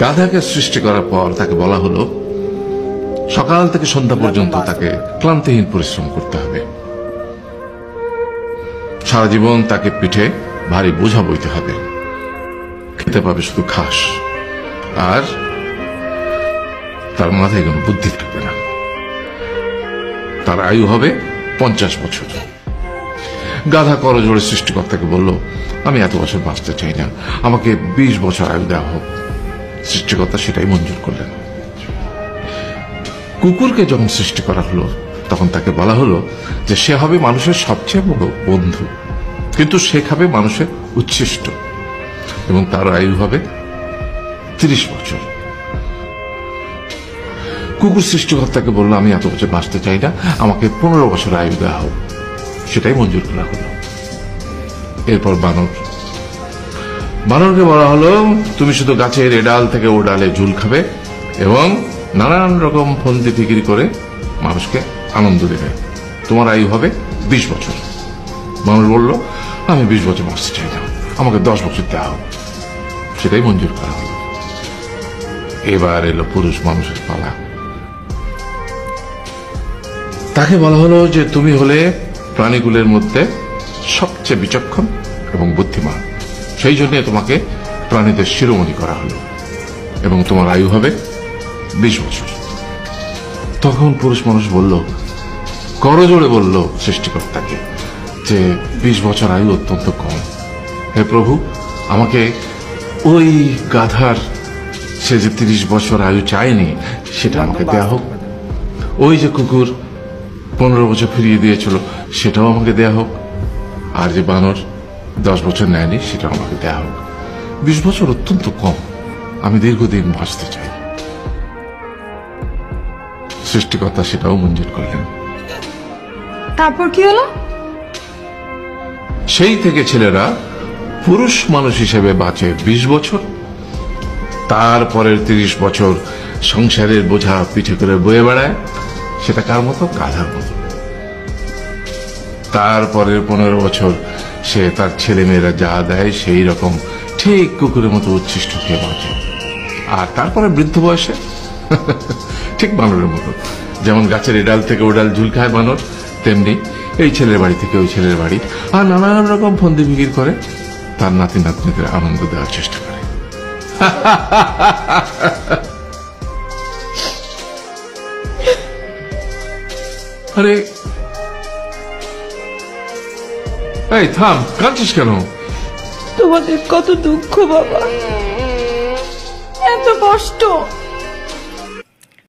গাধাকে সৃষ্টি করার পর তাকে বলা হলো সকাল থেকে সন্ধ্যা পর্যন্ত তাকে ক্লান্তিহীন পরিশ্রম করতে হবে, সারা জীবন তাকে পিঠে ভারী বোঝা বইতে হবে, খেতে পাবে শুধু ঘাস, আর তার মাথায় কোনো বুদ্ধি থাকবে না। তার আয়ু হবে 50 বছর। গাধা করজোড়ে সৃষ্টিকর্তাকে বলল, আমি এত বছর বাঁচতে চাই না, আমাকে 20 বছর আয়ু দেওয়া হোক। সৃষ্টিকর্তা সেটাই মঞ্জুর করলেন। কুকুরকে যখন সৃষ্টি করা হলো তখন তাকে বলা হলো যে সে হবে মানুষের সবচেয়ে বড় বন্ধু, কিন্তু সে খাবে মানুষের উচ্ছিষ্ট, এবং তার আয়ু হবে 30 বছর। কুকুর সৃষ্টিকর্তাকে বলল, আমি এত বছর বাঁচতে চাই না, আমাকে 15 বছর আয়ু দেওয়া হোক। সেটাই মঞ্জুর করা হলো। এরপর বানরকে বলা হলো, তুমি শুধু গাছের এ ডাল থেকে ও ডালে ঝুল খাবে এবং নানান রকম ফন্দি ফিকির করে মানুষকে আনন্দ দেবে, তোমার আয়ু হবে 20 বছর। বানর বলল, আমি 20 বছর বাঁচতে চাই না, আমাকে 10 বছর দেওয়া হোক। সেটাই মঞ্জুর করা হলো। এবার এলো পুরুষ মানুষের পালা। তাকে বলা হলো যে তুমি হলে প্রাণীগুলোর মধ্যে সবচেয়ে বিচক্ষণ এবং বুদ্ধিমান, সেই জন্য তোমাকে প্রাণীদের শিরোমণি করা হলো এবং তোমার আয়ু হবে 20 বছর। তখন পুরুষ মানুষ বলল, করজোড়ে বলল সৃষ্টিকর্তাকে যে 20 বছর আয়ু অত্যন্ত কম, হে প্রভু, আমাকে ওই গাধার সে যে 30 বছর আয়ু চায়নি সেটা আমাকে দেয়া হোক, ওই যে কুকুর 15 বছর ফিরিয়ে দিয়েছিল সেটাও আমাকে দেয়া হোক, আর যে বানর 10 বছর নেয়নি সেটাও আমাকে দেয়া হোক। 20 বছর অত্যন্ত কম, আমি দীর্ঘদিন বাঁচতে চাই। সৃষ্টিকর্তা সেটাও মঞ্জুর করলেন। তারপর কি হলো? সেই থেকে ছেলেরা পুরুষ মানুষ হিসেবে বাঁচে 20 বছর, তারপরের 30 বছর সংসারের বোঝা পিঠে করে বয়ে বেড়ায়, সেটা কার মতো? গাধার মতো। তারপরের 15 বছর সে তার ছেলে মেয়েরা যা দেয় সেই রকম ঠিক কুকুরের মতো উচ্ছিষ্ট খেয়ে বাঁচে। আর তারপরে বৃদ্ধ বয়সে ঠিক বানরের মতো, যেমন গাছের এডাল থেকে ওডাল ঝুল খায় বানর, তেমনি এই ছেলের বাড়ি থেকে ওই ছেলের বাড়ি, আর নানান রকম ফন্দি ফিকির করে তার নাতি নাতনিদের আনন্দ দেওয়ার চেষ্টা করে। আরে এই থাম, কাঁদছিস কেন? তোমাদের কত দুঃখ বাবা, এত কষ্ট।